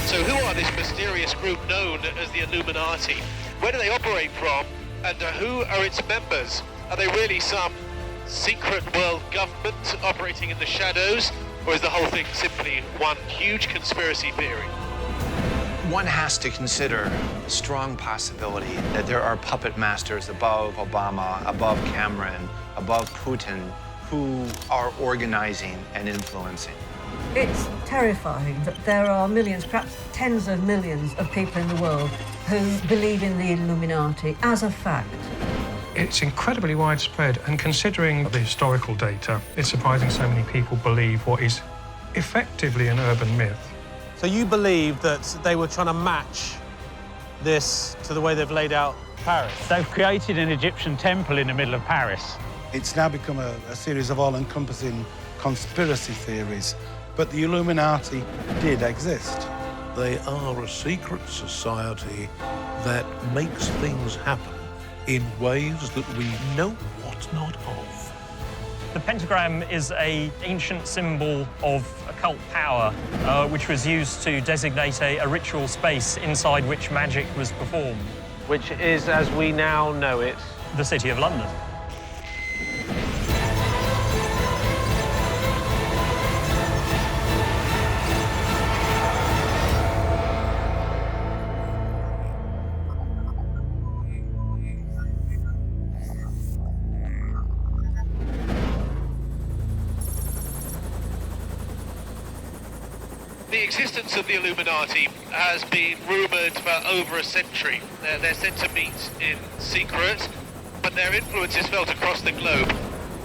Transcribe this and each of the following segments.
So who are this mysterious group known as the Illuminati? Where do they operate from? And who are its members? Are they really some secret world government operating in the shadows? Or is the whole thing simply one huge conspiracy theory? One has to consider the strong possibility that there are puppet masters above Obama, above Cameron, above Putin, who are organizing and influencing. It's terrifying that there are millions, perhaps tens of millions of people in the world who believe in the Illuminati as a fact. It's incredibly widespread, and considering the historical data, it's surprising so many people believe what is effectively an urban myth. So you believe that they were trying to match this to the way they've laid out Paris? They've created an Egyptian temple in the middle of Paris. It's now become a series of all-encompassing conspiracy theories, but the Illuminati did exist. They are a secret society that makes things happen in ways that we know what not of. The pentagram is an ancient symbol of occult power, which was used to designate a ritual space inside which magic was performed. Which is, as we now know it, the City of London. The existence of the Illuminati has been rumoured for over a century. They're said to meet in secret, but their influence is felt across the globe.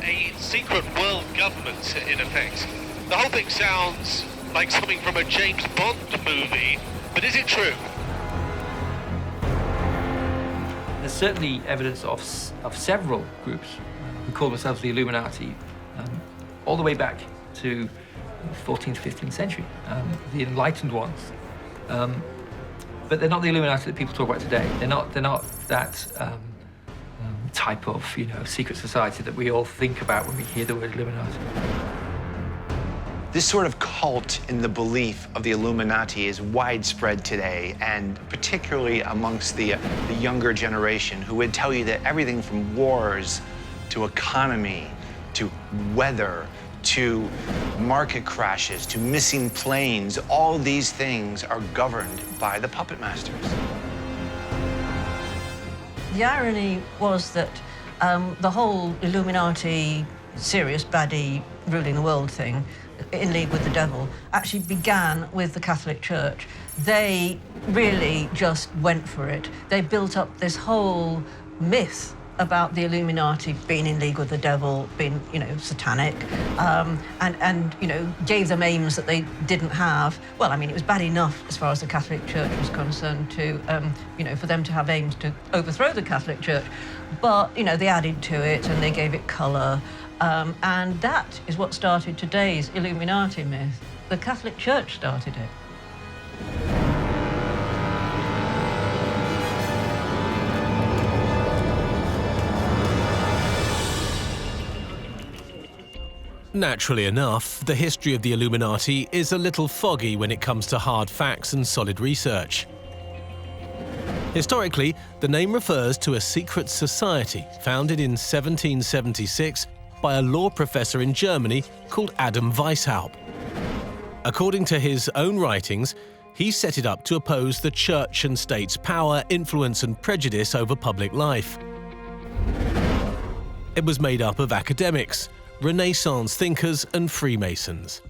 A secret world government, in effect. The whole thing sounds like something from a James Bond movie, but is it true? There's certainly evidence of several groups who call themselves the Illuminati, all the way back to 14th, 15th century, the enlightened ones. But they're not the Illuminati that people talk about today. They're not that type of, secret society that we all think about when we hear the word Illuminati. This sort of cult in the belief of the Illuminati is widespread today, and particularly amongst the younger generation, who would tell you that everything from wars to economy to weather to market crashes, to missing planes, all these things are governed by the puppet masters. The irony was that the whole Illuminati, serious baddie ruling the world thing, in league with the devil, actually began with the Catholic Church. They really just went for it. They built up this whole myth about the Illuminati being in league with the devil, being, satanic, and gave them aims that they didn't have. Well, I mean, it was bad enough as far as the Catholic Church was concerned to, for them to have aims to overthrow the Catholic Church. But, they added to it and they gave it colour. And that is what started today's Illuminati myth. The Catholic Church started it. Naturally enough, the history of the Illuminati is a little foggy when it comes to hard facts and solid research. Historically, the name refers to a secret society founded in 1776 by a law professor in Germany called Adam Weishaupt. According to his own writings, he set it up to oppose the church and state's power, influence and prejudice over public life. It was made up of academics, Renaissance thinkers and Freemasons.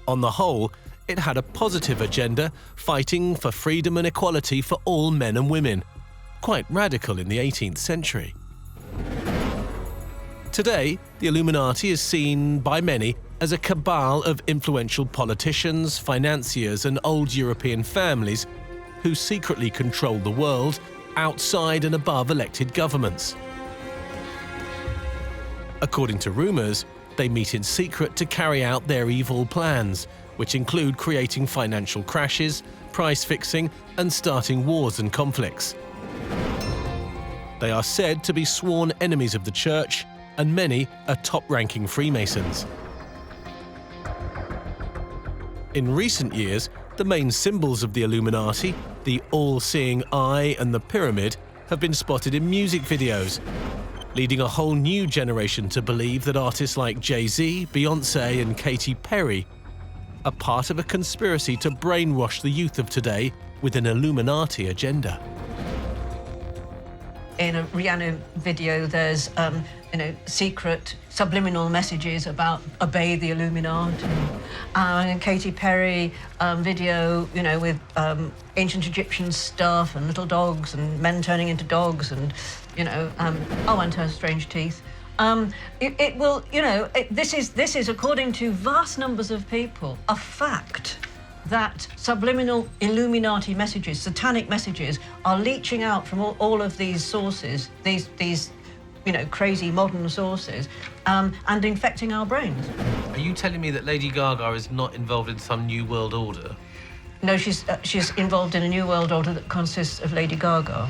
On the whole, it had a positive agenda, fighting for freedom and equality for all men and women. Quite radical in the 18th century. Today, the Illuminati is seen by many as a cabal of influential politicians, financiers and old European families who secretly control the world outside and above elected governments. According to rumours, they meet in secret to carry out their evil plans, which include creating financial crashes, price fixing, and starting wars and conflicts. They are said to be sworn enemies of the Church, and many are top-ranking Freemasons. In recent years, The main symbols of the Illuminati, the all-seeing eye and the pyramid, have been spotted in music videos, leading a whole new generation to believe that artists like Jay-Z, Beyoncé and Katy Perry are part of a conspiracy to brainwash the youth of today with an Illuminati agenda. In a Rihanna video, there's secret subliminal messages about obey the Illuminati. And Katy Perry video, with ancient Egyptian stuff and little dogs and men turning into dogs and, and her strange teeth. This is, according to vast numbers of people, a fact that subliminal Illuminati messages, satanic messages, are leaching out from all of these sources, these crazy modern sources, and infecting our brains. Are you telling me that Lady Gaga is not involved in some new world order? No, she's involved in a new world order that consists of Lady Gaga.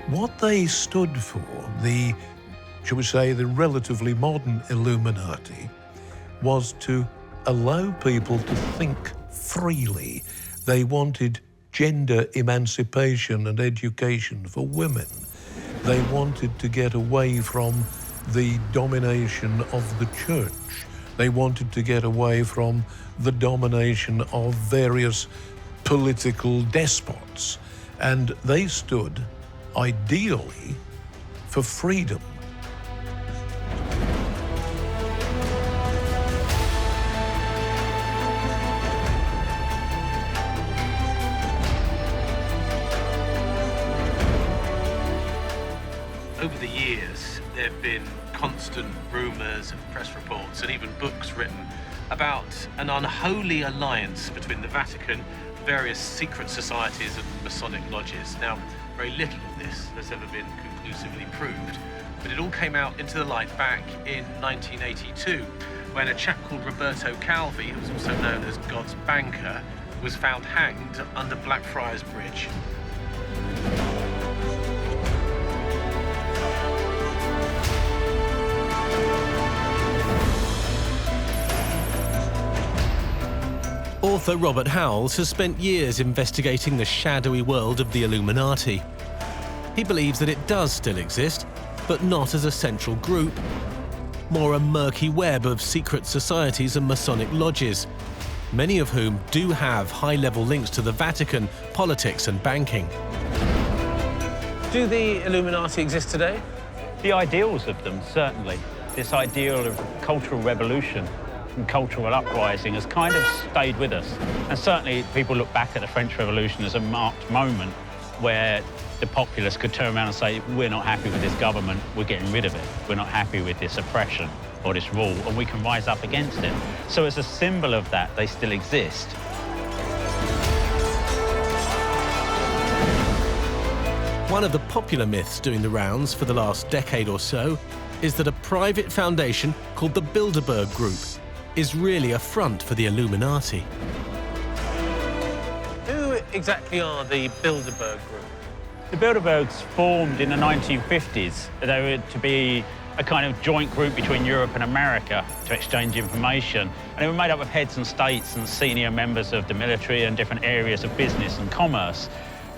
What they stood for, shall we say, the relatively modern Illuminati, was to allow people to think freely. They wanted gender emancipation and education for women. They wanted to get away from the domination of the church. They wanted to get away from the domination of various political despots. And they stood, ideally, for freedom. Over the years, there have been constant rumours and press reports and even books written about an unholy alliance between the Vatican, various secret societies and Masonic lodges. Now, very little of this has ever been conclusively proved, but it all came out into the light back in 1982 when a chap called Roberto Calvi, who was also known as God's banker, was found hanged under Blackfriars Bridge. Author Robert Howells has spent years investigating the shadowy world of the Illuminati. He believes that it does still exist, but not as a central group, more a murky web of secret societies and Masonic lodges, many of whom do have high-level links to the Vatican, politics and banking. Do the Illuminati exist today? The ideals of them, certainly. This ideal of cultural revolution and cultural uprising has kind of stayed with us. And certainly people look back at the French Revolution as a marked moment where the populace could turn around and say, we're not happy with this government, we're getting rid of it. We're not happy with this oppression or this rule, and we can rise up against it. So as a symbol of that, they still exist. One of the popular myths doing the rounds for the last decade or so is that a private foundation called the Bilderberg Group is really a front for the Illuminati. Who exactly are the Bilderberg Group? The Bilderbergs formed in the 1950s. They were to be a kind of joint group between Europe and America to exchange information. And they were made up of heads and states and senior members of the military and different areas of business and commerce.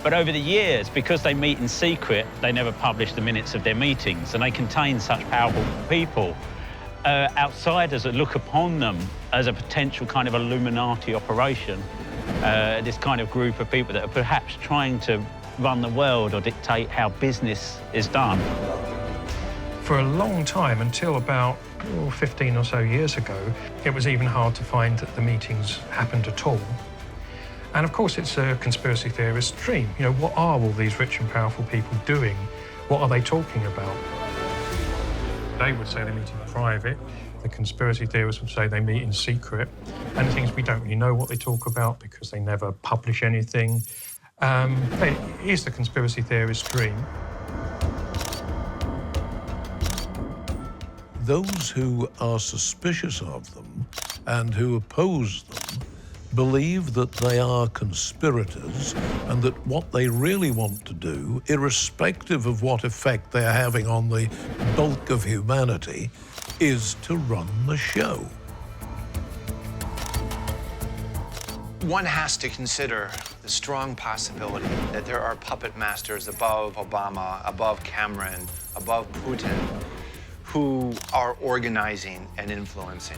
But over the years, because they meet in secret, they never publish the minutes of their meetings, and they contain such powerful people. Outsiders that look upon them as a potential kind of Illuminati operation, this kind of group of people that are perhaps trying to run the world or dictate how business is done. For a long time, until about 15 or so years ago, it was even hard to find that the meetings happened at all. And of course, it's a conspiracy theorist's dream. What are all these rich and powerful people doing? What are they talking about? They would say they meet in private. The conspiracy theorists would say they meet in secret. And the thing is, we don't really know what they talk about because they never publish anything. It is the conspiracy theorist's dream. Those who are suspicious of them and who oppose them believe that they are conspirators and that what they really want to do, irrespective of what effect they're having on the bulk of humanity, is to run the show. One has to consider the strong possibility that there are puppet masters above Obama, above Cameron, above Putin, who are organizing and influencing.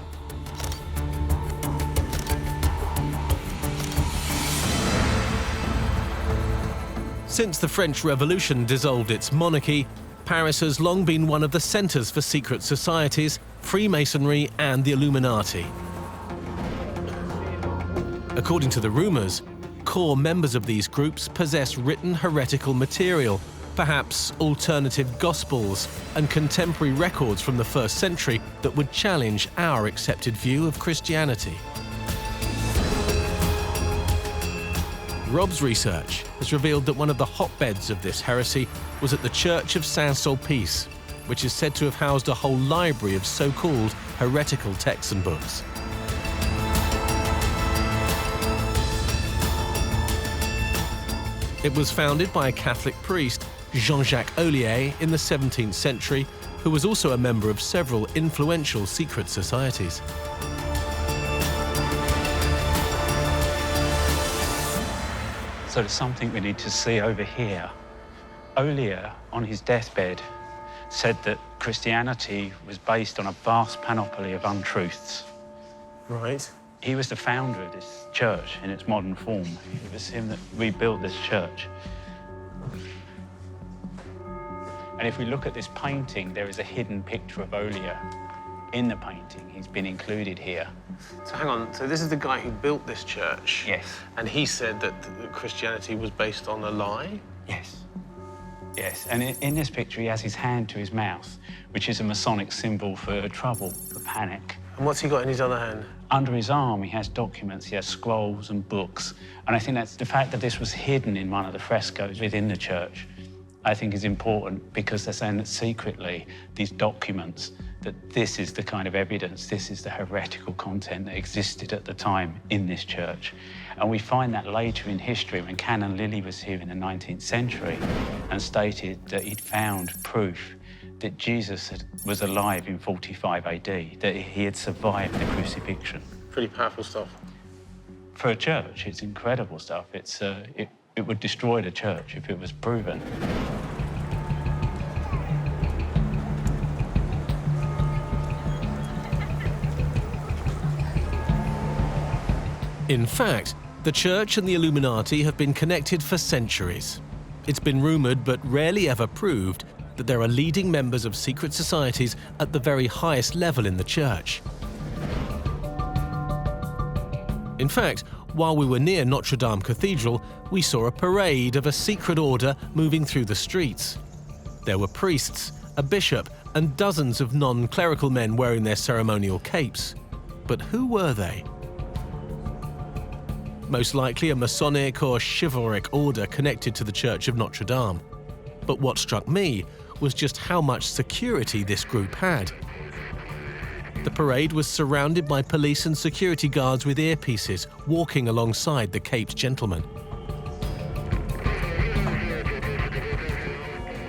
Since the French Revolution dissolved its monarchy, Paris has long been one of the centres for secret societies, Freemasonry and the Illuminati. According to the rumours, core members of these groups possess written heretical material, perhaps alternative gospels and contemporary records from the 1st century that would challenge our accepted view of Christianity. Rob's research has revealed that one of the hotbeds of this heresy was at the Church of Saint-Sulpice, which is said to have housed a whole library of so-called heretical texts and books. It was founded by a Catholic priest, Jean-Jacques Ollier, in the 17th century, who was also a member of several influential secret societies. So there's something we need to see over here. Ollier, on his deathbed, said that Christianity was based on a vast panoply of untruths. Right. He was the founder of this church in its modern form. It was him that rebuilt this church. And if we look at this painting, there is a hidden picture of Ollier in the painting. He's been included here. So hang on, so this is the guy who built this church? Yes. And he said that Christianity was based on a lie? Yes. Yes, and in this picture, he has his hand to his mouth, which is a Masonic symbol for trouble, for panic. And what's he got in his other hand? Under his arm, he has documents, he has scrolls and books. And I think that's the fact that this was hidden in one of the frescoes within the church, I think is important, because they're saying that secretly, these documents, that this is the kind of evidence, this is the heretical content that existed at the time in this church. And we find that later in history, when Canon Lilly was here in the 19th century and stated that he'd found proof that Jesus was alive in 45 AD, that he had survived the crucifixion. Pretty powerful stuff. For a church, it's incredible stuff. It would destroy the church if it was proven. In fact, the Church and the Illuminati have been connected for centuries. It's been rumoured, but rarely ever proved, that there are leading members of secret societies at the very highest level in the Church. In fact, while we were near Notre Dame Cathedral, we saw a parade of a secret order moving through the streets. There were priests, a bishop, and dozens of non-clerical men wearing their ceremonial capes. But who were they? Most likely a Masonic or chivalric order connected to the Church of Notre Dame. But what struck me was just how much security this group had. The parade was surrounded by police and security guards with earpieces, walking alongside the caped gentlemen.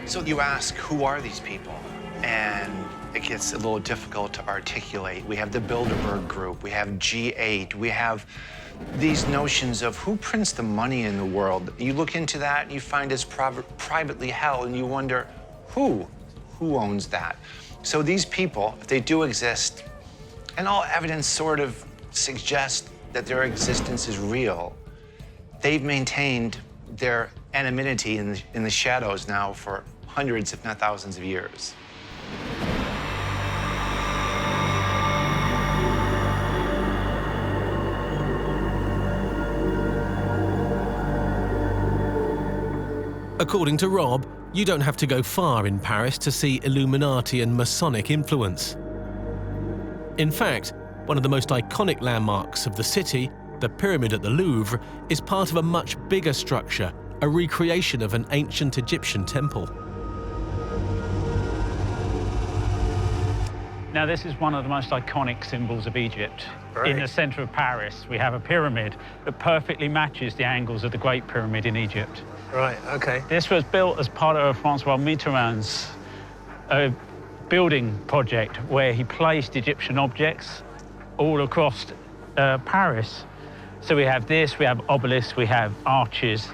So you ask, who are these people? And it gets a little difficult to articulate. We have the Bilderberg Group, we have G8, we have these notions of who prints the money in the world. You look into that, you find it's privately held, and you wonder, who owns that? So these people, if they do exist, and all evidence sort of suggests that their existence is real, they've maintained their anonymity in the shadows now for hundreds, if not thousands of years. According to Rob, you don't have to go far in Paris to see Illuminati and Masonic influence. In fact, one of the most iconic landmarks of the city, the Pyramid at the Louvre, is part of a much bigger structure, a recreation of an ancient Egyptian temple. Now, this is one of the most iconic symbols of Egypt. Right. In the center of Paris, we have a pyramid that perfectly matches the angles of the Great Pyramid in Egypt. Right, okay. This was built as part of Francois Mitterrand's building project, where he placed Egyptian objects all across Paris, So we have this, we have obelisks, we have arches.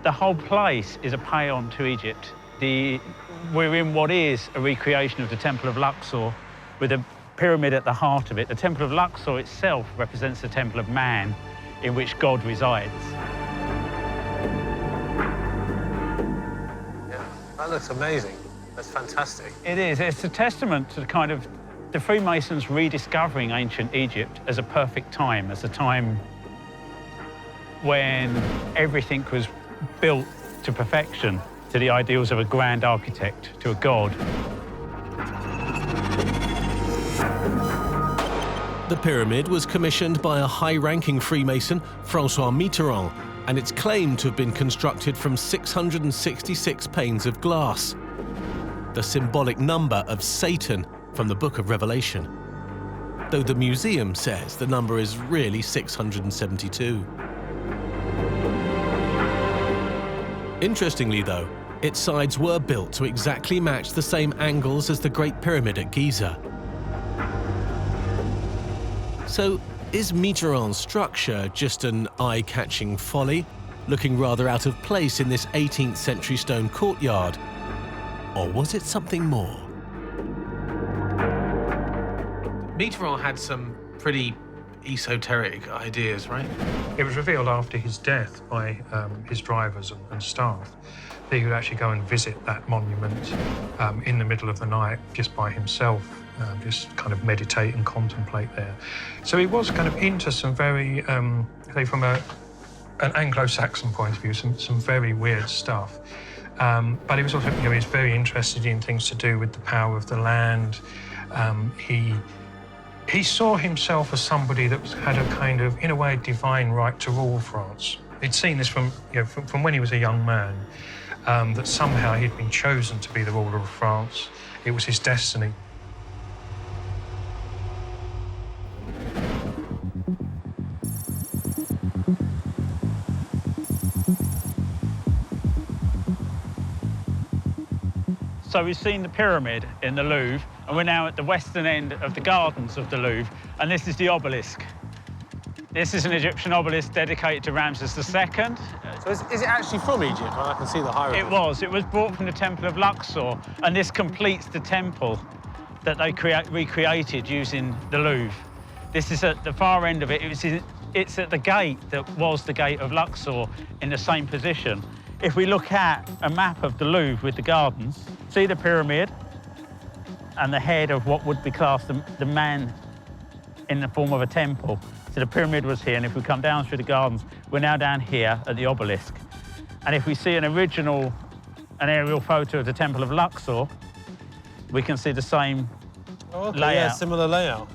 The whole place is a paean to Egypt. We're in what is a recreation of the Temple of Luxor with a pyramid at the heart of it. The Temple of Luxor itself represents the Temple of Man in which God resides. Yeah, that looks amazing. That's fantastic. It is. It's a testament to the Freemasons rediscovering ancient Egypt as a perfect time, as a time when everything was built to perfection, to the ideals of a grand architect, to a god. The pyramid was commissioned by a high-ranking Freemason, Francois Mitterrand, and it's claimed to have been constructed from 666 panes of glass, the symbolic number of Satan from the Book of Revelation, though the museum says the number is really 672. Interestingly, though, its sides were built to exactly match the same angles as the Great Pyramid at Giza. So, is Mitterrand's structure just an eye-catching folly, looking rather out of place in this 18th century stone courtyard? Or was it something more? Mitterrand had some pretty esoteric ideas, right? It was revealed after his death by his drivers and staff that he would actually go and visit that monument in the middle of the night just by himself, just kind of meditate and contemplate there. So he was kind of into some very, say from an Anglo-Saxon point of view, some very weird stuff. But he was also, he was very interested in things to do with the power of the land. He saw himself as somebody that had a kind of, in a way, divine right to rule France. He'd seen this from when he was a young man, that somehow he'd been chosen to be the ruler of France. It was his destiny. So we've seen the pyramid in the Louvre, and we're now at the western end of the gardens of the Louvre, and this is the obelisk. This is an Egyptian obelisk dedicated to Ramses II. So is it actually from Egypt? Well, I can see the hieroglyphs. It was brought from the Temple of Luxor, and this completes the temple that they recreated using the Louvre. This is at the far end of it. It's at the gate that was the gate of Luxor in the same position. If we look at a map of the Louvre with the gardens, see the pyramid and the head of what would be classed the man in the form of a temple. So the pyramid was here, and if we come down through the gardens, we're now down here at the obelisk. And if we see an aerial photo of the Temple of Luxor, we can see the same layout. Yeah, similar layout.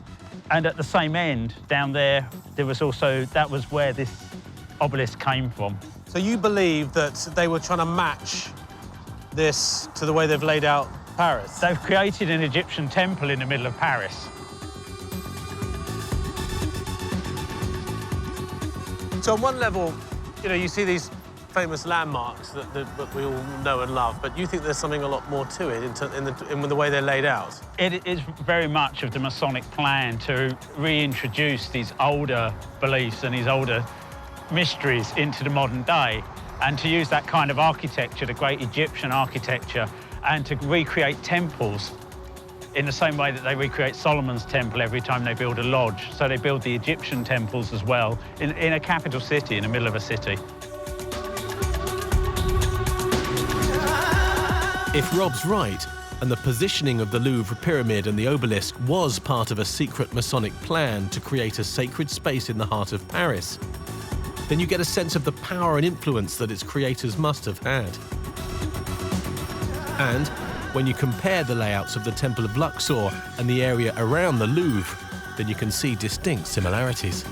And at the same end, down there, that was where this obelisk came from. So you believe that they were trying to match this to the way they've laid out Paris? They've created an Egyptian temple in the middle of Paris. So on one level, you see these famous landmarks that we all know and love, but you think there's something a lot more to it in the way they're laid out? It is very much of the Masonic plan to reintroduce these older beliefs and these older mysteries into the modern day, and to use that kind of architecture, the great Egyptian architecture, and to recreate temples in the same way that they recreate Solomon's temple every time they build a lodge. So they build the Egyptian temples as well in a capital city, in the middle of a city. If Rob's right, and the positioning of the Louvre pyramid and the obelisk was part of a secret Masonic plan to create a sacred space in the heart of Paris, then you get a sense of the power and influence that its creators must have had. And when you compare the layouts of the Temple of Luxor and the area around the Louvre, then you can see distinct similarities.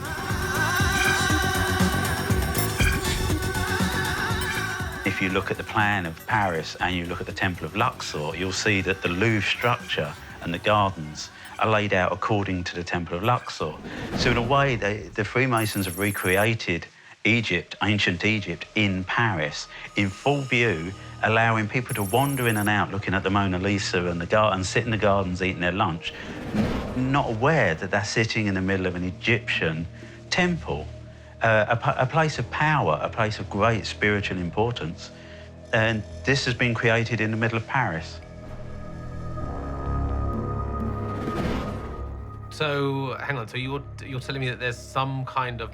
If you look at the plan of Paris and you look at the Temple of Luxor, you'll see that the Louvre structure and the gardens are laid out according to the Temple of Luxor. So in a way, the Freemasons have recreated Egypt, ancient Egypt, in Paris, in full view, allowing people to wander in and out looking at the Mona Lisa and sit in the gardens eating their lunch, not aware that they're sitting in the middle of an Egyptian temple. a place of power, a place of great spiritual importance. And this has been created in the middle of Paris. So, hang on, so you're telling me that there's some kind of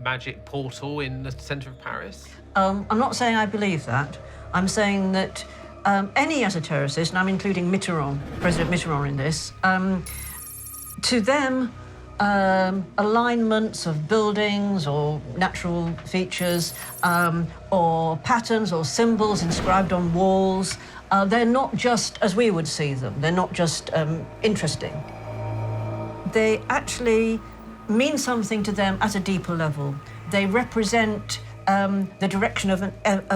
magic portal in the centre of Paris? I'm not saying I believe that. I'm saying that any esotericist, and I'm including Mitterrand, President Mitterrand in this, to them, alignments of buildings or natural features or patterns or symbols inscribed on walls, they're not just as we would see them. They're not just interesting. They actually mean something to them at a deeper level. They represent the direction of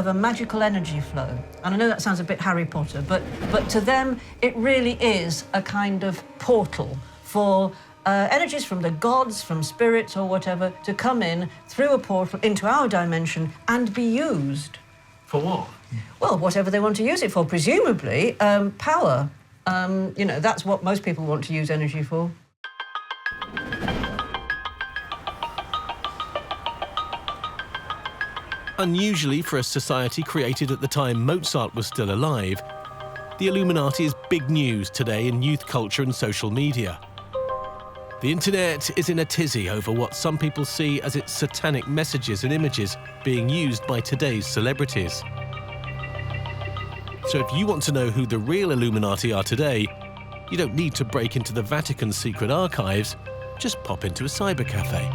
a magical energy flow. And I know that sounds a bit Harry Potter, but to them, it really is a kind of portal for energies from the gods, from spirits or whatever, to come in through a portal into our dimension and be used. For what? Well, whatever they want to use it for, presumably power. You know, that's what most people want to use energy for. Unusually for a society created at the time Mozart was still alive, the Illuminati is big news today in youth culture and social media. The internet is in a tizzy over what some people see as its satanic messages and images being used by today's celebrities. So if you want to know who the real Illuminati are today, you don't need to break into the Vatican's secret archives, just pop into a cyber cafe.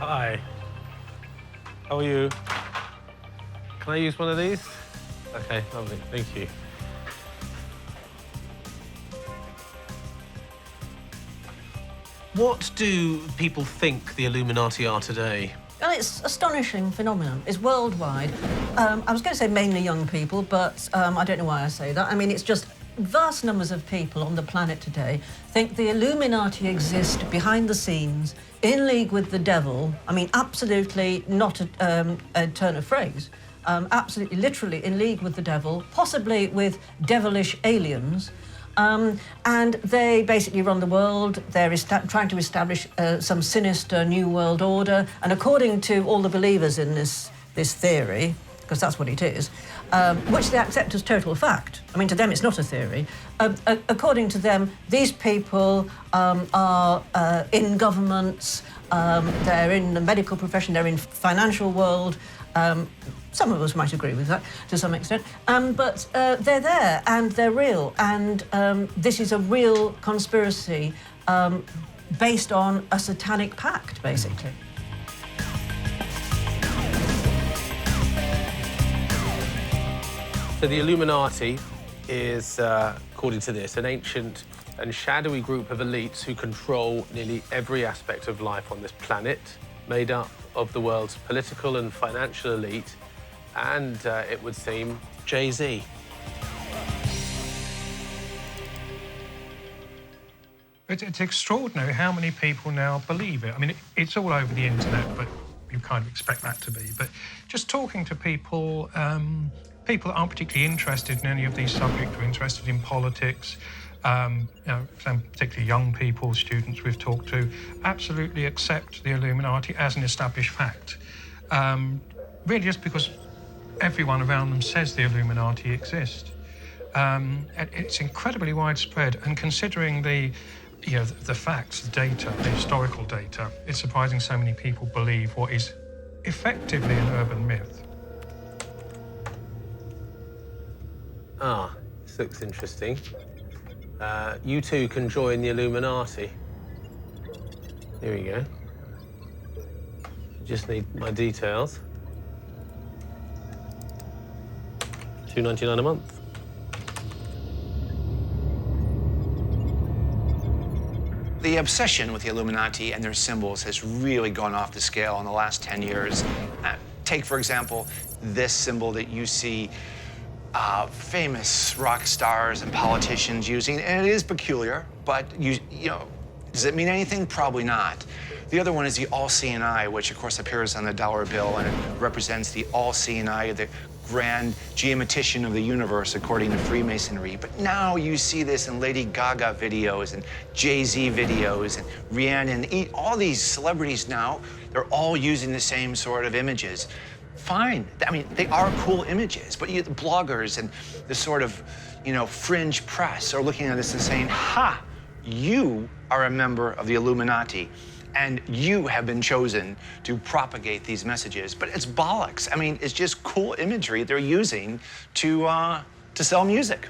Hi. How are you? Can I use one of these? Okay, lovely, thank you. What do people think the Illuminati are today? Well, it's an astonishing phenomenon. It's worldwide. I was going to say mainly young people, but I don't know why I say that. I mean, it's just vast numbers of people on the planet today think the Illuminati exist behind the scenes, in league with the devil. I mean, absolutely not a turn of phrase. Absolutely, literally in league with the devil, possibly with devilish aliens. And they basically run the world. They're trying to establish some sinister new world order. And according to all the believers in this theory, because that's what it is, which they accept as total fact. I mean, to them, it's not a theory. According to them, these people are in governments, they're in the medical profession, they're in financial world. Some of us might agree with that to some extent, but they're there and they're real, and this is a real conspiracy based on a satanic pact, basically. So the Illuminati is, according to this, an ancient and shadowy group of elites who control nearly every aspect of life on this planet, made up of the world's political and financial elite, and, it would seem, Jay-Z. It's extraordinary how many people now believe it. I mean, it's all over the internet, but you kind of expect that to be. But just talking to people, people that aren't particularly interested in any of these subjects or interested in politics, you know, some particularly young people, students we've talked to, absolutely accept the Illuminati as an established fact. Really just because everyone around them says the Illuminati exist. It's incredibly widespread, and considering the facts, the data, the historical data, it's surprising so many people believe what is effectively an urban myth. Ah, this looks interesting. You too can join the Illuminati. Here we go. Just need my details. $2.99 a month. The obsession with the Illuminati and their symbols has really gone off the scale in the last 10 years. Take, for example, this symbol that you see famous rock stars and politicians using, and it is peculiar, but you know, does it mean anything? Probably not. The other one is the all-seeing eye, which of course appears on the dollar bill, and it represents the all-seeing eye of the grand geometrician of the universe, according to Freemasonry. But now you see this in Lady Gaga videos and Jay-Z videos and Rihanna and all these celebrities now, they're all using the same sort of images. Fine, I mean, they are cool images, but the bloggers and the sort of, fringe press are looking at this and saying, ha, you are a member of the Illuminati, and you have been chosen to propagate these messages. But it's bollocks. I mean, it's just cool imagery they're using to sell music.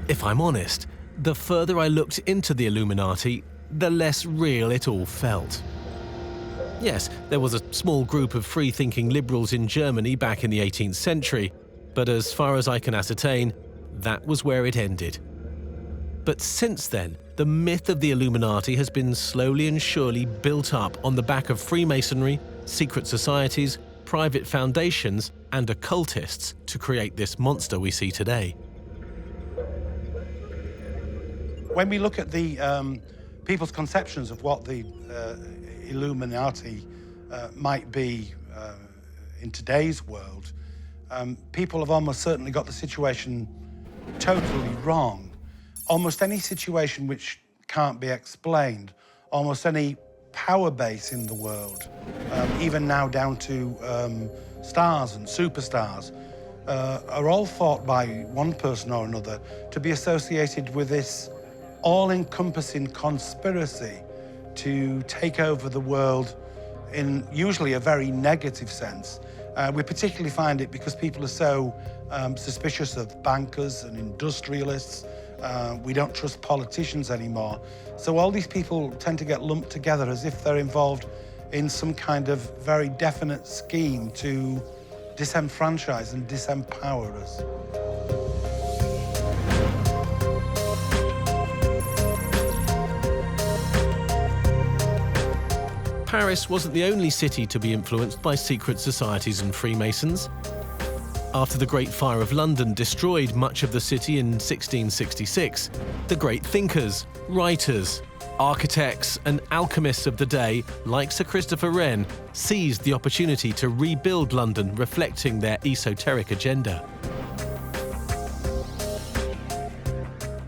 If I'm honest, the further I looked into the Illuminati, the less real it all felt. Yes, there was a small group of free-thinking liberals in Germany back in the 18th century, but as far as I can ascertain, that was where it ended. But since then, the myth of the Illuminati has been slowly and surely built up on the back of Freemasonry, secret societies, private foundations, and occultists to create this monster we see today. When we look at the people's conceptions of what the Illuminati might be in today's world, people have almost certainly got the situation totally wrong. Almost any situation which can't be explained, almost any power base in the world, even now down to stars and superstars, are all thought by one person or another to be associated with this all-encompassing conspiracy to take over the world in usually a very negative sense. We particularly find it because people are so suspicious of bankers and industrialists. We don't trust politicians anymore. So all these people tend to get lumped together as if they're involved in some kind of very definite scheme to disenfranchise and disempower us. Paris wasn't the only city to be influenced by secret societies and Freemasons. After the Great Fire of London destroyed much of the city in 1666, the great thinkers, writers, architects and alchemists of the day, like Sir Christopher Wren, seized the opportunity to rebuild London, reflecting their esoteric agenda.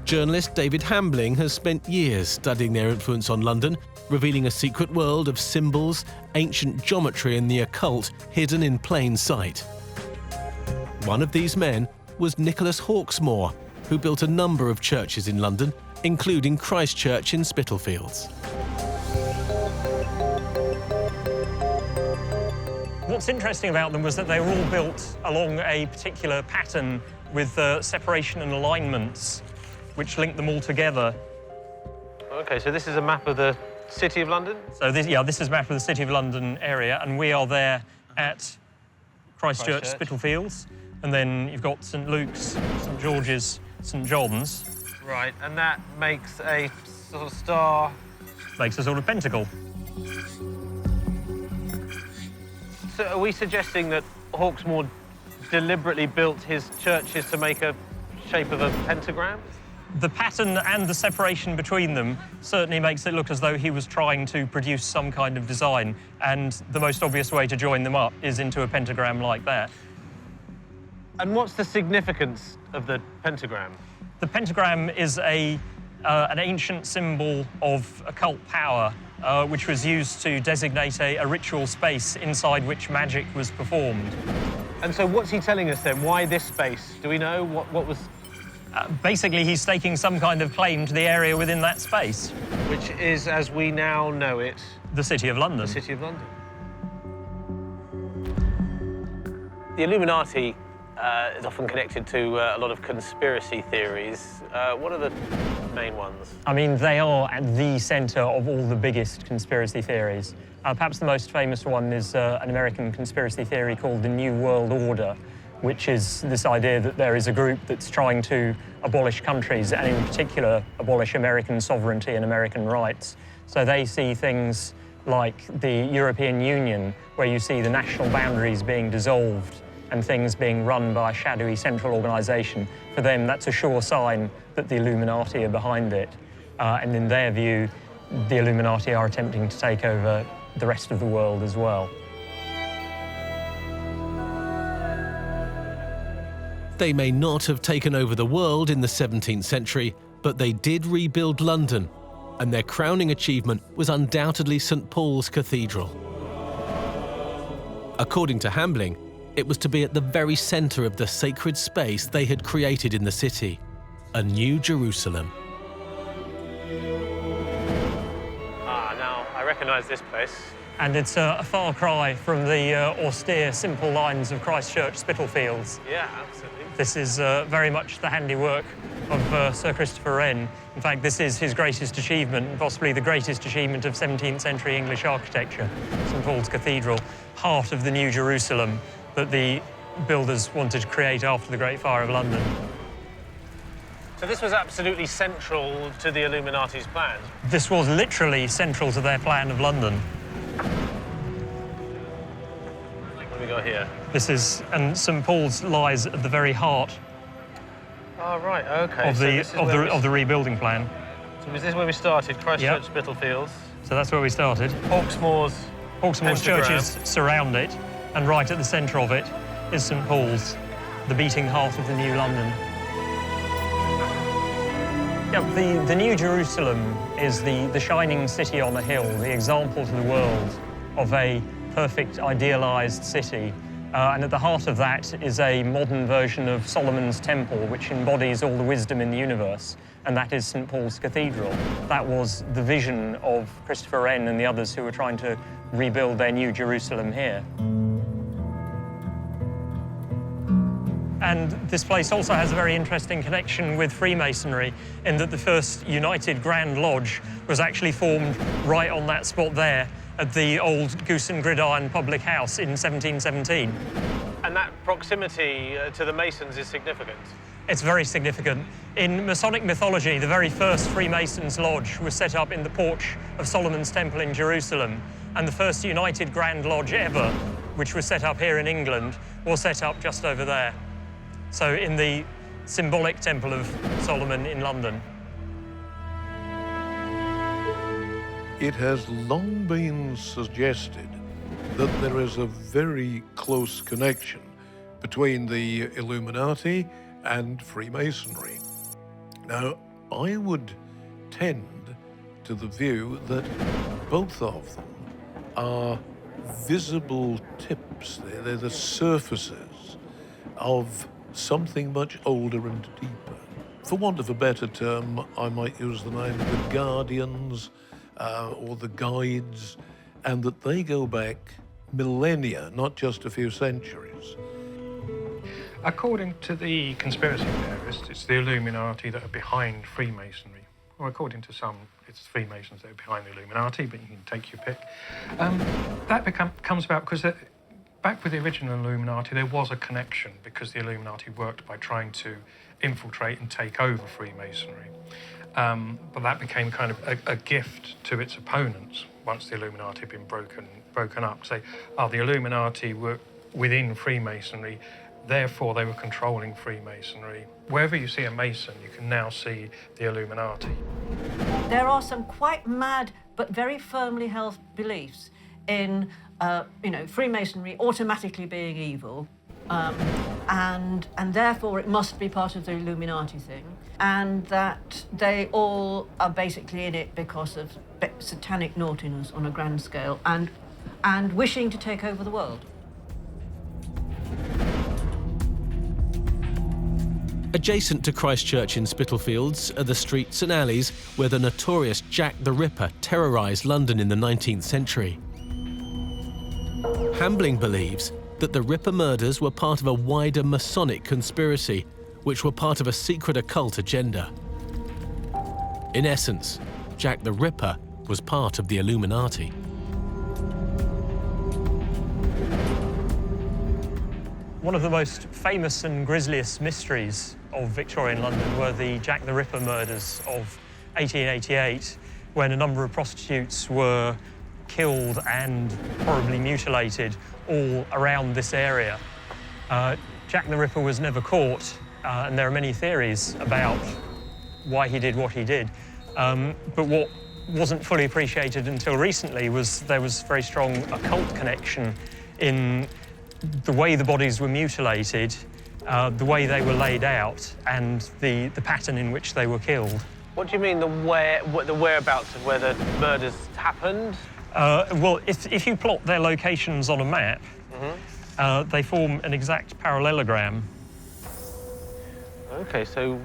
Journalist David Hambling has spent years studying their influence on London, revealing a secret world of symbols, ancient geometry and the occult hidden in plain sight. One of these men was Nicholas Hawksmoor, who built a number of churches in London, including Christ Church in Spitalfields. What's interesting about them was that they were all built along a particular pattern with separation and alignments, which linked them all together. OK, so this is a map of the City of London? So this is a map of the City of London area, and we are there at Christ Church, Spitalfields. And then you've got St Luke's, St George's, St John's. Right, and that makes a sort of star... Makes a sort of pentacle. So are we suggesting that Hawksmoor deliberately built his churches to make a shape of a pentagram? The pattern and the separation between them certainly makes it look as though he was trying to produce some kind of design, and the most obvious way to join them up is into a pentagram like that. And what's the significance of the pentagram? The pentagram is an ancient symbol of occult power, which was used to designate a ritual space inside which magic was performed. And so what's he telling us then? Why this space? Do we know what was... Basically, he's staking some kind of claim to the area within that space. Which is, as we now know it... The City of London. The City of London. The Illuminati is often connected to a lot of conspiracy theories. What are the main ones? I mean, they are at the centre of all the biggest conspiracy theories. Perhaps the most famous one is an American conspiracy theory called the New World Order, which is this idea that there is a group that's trying to abolish countries, and in particular, abolish American sovereignty and American rights. So they see things like the European Union, where you see the national boundaries being dissolved and things being run by a shadowy central organisation. For them, that's a sure sign that the Illuminati are behind it. And in their view, the Illuminati are attempting to take over the rest of the world as well. They may not have taken over the world in the 17th century, but they did rebuild London, and their crowning achievement was undoubtedly St. Paul's Cathedral. According to Hambling, it was to be at the very centre of the sacred space they had created in the city, a New Jerusalem. Now I recognise this place. And it's a far cry from the austere, simple lines of Christchurch Spitalfields. Yeah, absolutely. This is very much the handiwork of Sir Christopher Wren. In fact, this is his greatest achievement, and possibly the greatest achievement of 17th century English architecture, St. Paul's Cathedral, heart of the New Jerusalem that the builders wanted to create after the Great Fire of London. So this was absolutely central to the Illuminati's plans? This was literally central to their plan of London. What do we got here? This is, and St. Paul's lies at the very heart Oh, right, OK. of the rebuilding plan. So was this where we started, Christchurch Spitalfields? So that's where we started. Hawksmoor's churches surround it, and right at the centre of it is St. Paul's, the beating heart of the new London. Yeah, the New Jerusalem is the shining city on a hill, the example to the world of a perfect, idealised city. And at the heart of that is a modern version of Solomon's Temple, which embodies all the wisdom in the universe, and that is St. Paul's Cathedral. That was the vision of Christopher Wren and the others who were trying to rebuild their New Jerusalem here. And this place also has a very interesting connection with Freemasonry, in that the first United Grand Lodge was actually formed right on that spot there at the old Goose and Gridiron public house in 1717. And that proximity to the Masons is significant? It's very significant. In Masonic mythology, the very first Freemasons' lodge was set up in the porch of Solomon's Temple in Jerusalem, and the first United Grand Lodge ever, which was set up here in England, was set up just over there. So in the symbolic Temple of Solomon in London. It has long been suggested that there is a very close connection between the Illuminati and Freemasonry. Now, I would tend to the view that both of them are visible tips. They're the surfaces of something much older and deeper. For want of a better term, I might use the name the Guardians or the Guides, and that they go back millennia, not just a few centuries. According to the conspiracy theorists, it's the Illuminati that are behind Freemasonry. Or according to some, it's Freemasons that are behind the Illuminati, but you can take your pick. That comes about because back with the original Illuminati, there was a connection because the Illuminati worked by trying to infiltrate and take over Freemasonry. But that became kind of a gift to its opponents once the Illuminati had been broken up. Say, the Illuminati were within Freemasonry, therefore they were controlling Freemasonry. Wherever you see a Mason, you can now see the Illuminati. There are some quite mad but very firmly held beliefs in, Freemasonry automatically being evil, and therefore it must be part of the Illuminati thing, and that they all are basically in it because of satanic naughtiness on a grand scale and wishing to take over the world. Adjacent to Christchurch in Spitalfields are the streets and alleys where the notorious Jack the Ripper terrorised London in the 19th century. Hambling believes that the Ripper murders were part of a wider Masonic conspiracy, which were part of a secret occult agenda. In essence, Jack the Ripper was part of the Illuminati. One of the most famous and grisliest mysteries of Victorian London were the Jack the Ripper murders of 1888, when a number of prostitutes were killed and horribly mutilated all around this area. Jack the Ripper was never caught, and there are many theories about why he did what he did. But what wasn't fully appreciated until recently was there was very strong occult connection in the way the bodies were mutilated, the way they were laid out, and the pattern in which they were killed. What do you mean the whereabouts of where the murders happened? Well, if you plot their locations on a map, they form an exact parallelogram. Okay, so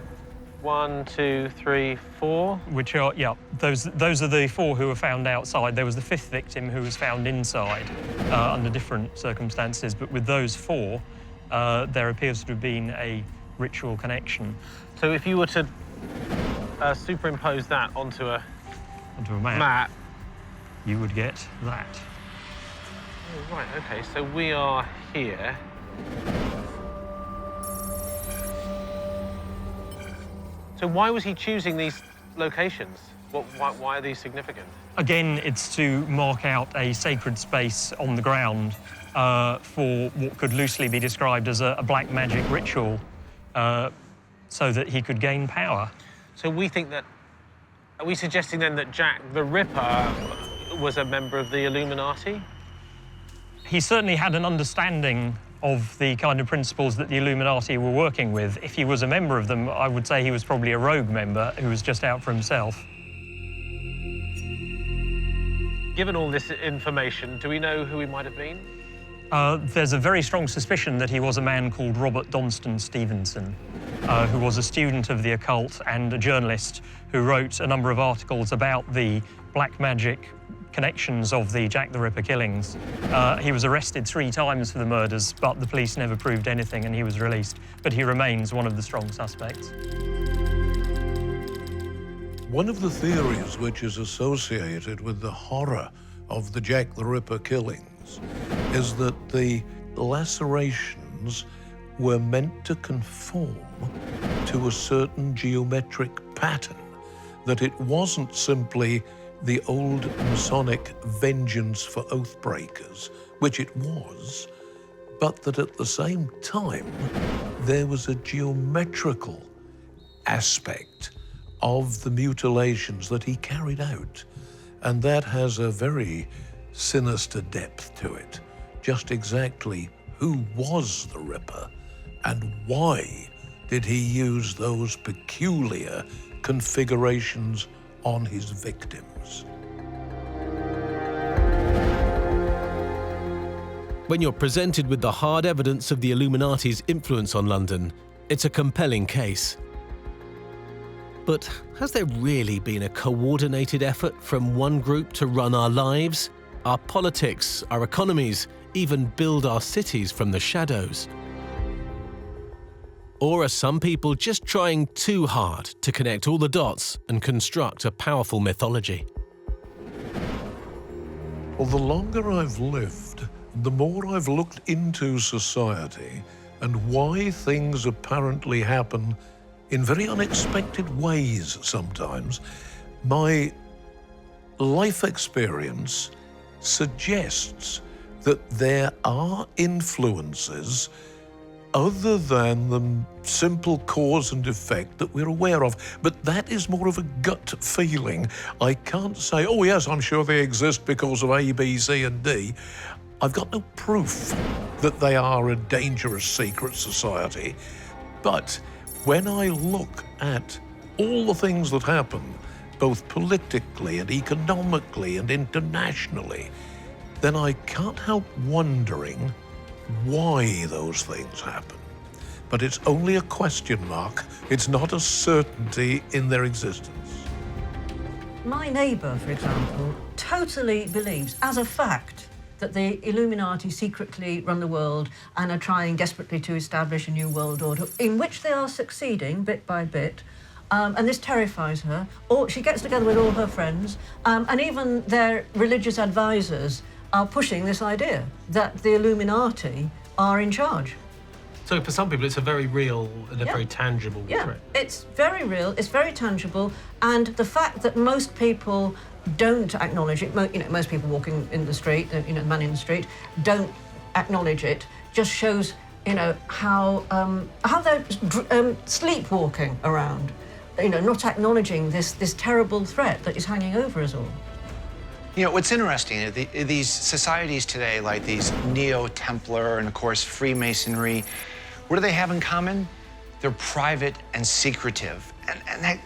1, 2, 3, 4. Which are, yeah, those are the 4 who were found outside. There was the 5th victim who was found inside under different circumstances, but with those 4, there appears to have been a ritual connection. So if you were to superimpose that onto a map, you would get that. Oh, right, okay, so we are here. So why was he choosing these locations? Why are these significant? Again, it's to mark out a sacred space on the ground for what could loosely be described as a black magic ritual, so that he could gain power. So we think that... Are we suggesting then that Jack the Ripper was a member of the Illuminati? He certainly had an understanding of the kind of principles that the Illuminati were working with. If he was a member of them, I would say he was probably a rogue member who was just out for himself. Given all this information, do we know who he might have been? There's a very strong suspicion that he was a man called Robert Donston Stevenson, who was a student of the occult and a journalist who wrote a number of articles about the black magic connections of the Jack the Ripper killings. He was arrested 3 times for the murders, but the police never proved anything and he was released. But he remains one of the strong suspects. One of the theories which is associated with the horror of the Jack the Ripper killings is that the lacerations were meant to conform to a certain geometric pattern, that it wasn't simply the old Masonic vengeance for oathbreakers, which it was, but that at the same time there was a geometrical aspect of the mutilations that he carried out. And that has a very sinister depth to it. Just exactly who was the Ripper and why did he use those peculiar configurations on his victims? When you're presented with the hard evidence of the Illuminati's influence on London, it's a compelling case. But has there really been a coordinated effort from one group to run our lives, our politics, our economies, even build our cities from the shadows? Or are some people just trying too hard to connect all the dots and construct a powerful mythology? Well, the longer I've lived, the more I've looked into society and why things apparently happen in very unexpected ways sometimes, my life experience suggests that there are influences other than the simple cause and effect that we're aware of. But that is more of a gut feeling. I can't say, oh yes, I'm sure they exist because of A, B, C, and D. I've got no proof that they are a dangerous secret society. But when I look at all the things that happen, both politically and economically and internationally, then I can't help wondering why those things happen. But it's only a question mark. It's not a certainty in their existence. My neighbour, for example, totally believes, as a fact, that the Illuminati secretly run the world and are trying desperately to establish a new world order, in which they are succeeding bit by bit. And this terrifies her. Or she gets together with all her friends, and even their religious advisors are pushing this idea that the Illuminati are in charge. So for some people, it's a very real and a very tangible threat. It's very real, it's very tangible, and the fact that most people don't acknowledge it, most people walking in the street, the man in the street, don't acknowledge it, just shows, how they're sleepwalking around. not acknowledging this terrible threat that is hanging over us all. You know, what's interesting, these societies today, like these Neo-Templar and, of course, Freemasonry, what do they have in common? They're private and secretive, and that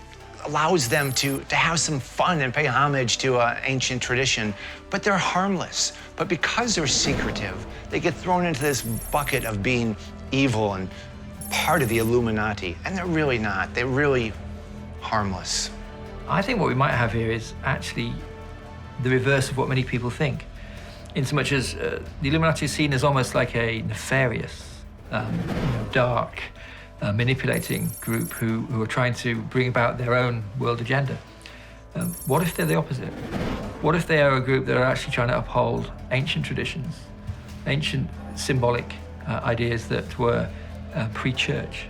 allows them to have some fun and pay homage to ancient tradition, but they're harmless. But because they're secretive, they get thrown into this bucket of being evil and part of the Illuminati, and they're really not. They're really harmless. I think what we might have here is actually the reverse of what many people think, in so much as the Illuminati is seen as almost like a nefarious, dark, manipulating group who are trying to bring about their own world agenda. What if they're the opposite? What if they are a group that are actually trying to uphold ancient traditions, ancient symbolic ideas that were pre-church,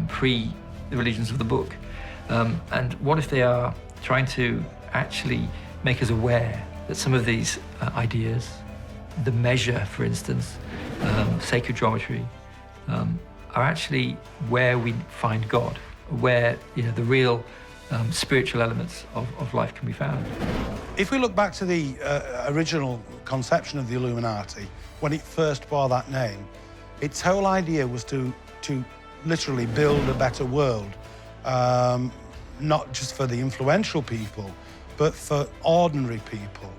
pre the religions of the book? And what if they are trying to actually make us aware that some of these ideas, the measure, for instance, sacred geometry, are actually where we find God, where the real spiritual elements of life can be found. If we look back to the original conception of the Illuminati, when it first bore that name, its whole idea was to literally build a better world, not just for the influential people, but for ordinary people.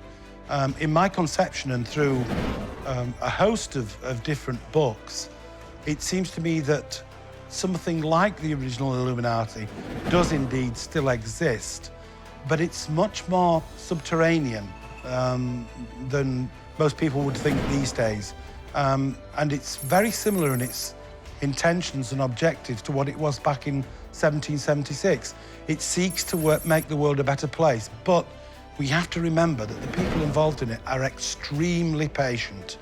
In my conception and through a host of different books, it seems to me that something like the original Illuminati does indeed still exist, but it's much more subterranean than most people would think these days. And it's very similar in its intentions and objectives to what it was back in 1776. It seeks to make the world a better place, but we have to remember that the people involved in it are extremely patient.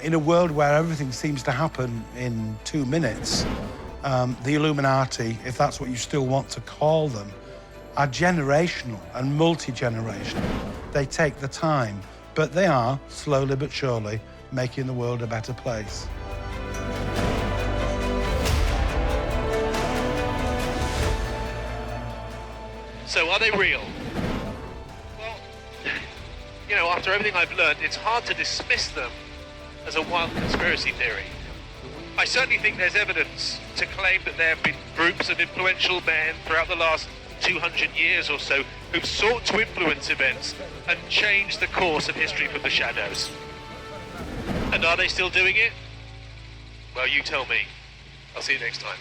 In a world where everything seems to happen in 2 minutes, the Illuminati, if that's what you still want to call them, are generational and multi-generational. They take the time, but they are, slowly but surely, making the world a better place. So are they real? Well, after everything I've learned, it's hard to dismiss them as a wild conspiracy theory. I certainly think there's evidence to claim that there have been groups of influential men throughout the last 200 years or so who've sought to influence events and change the course of history from the shadows. And are they still doing it? Well, you tell me. I'll see you next time.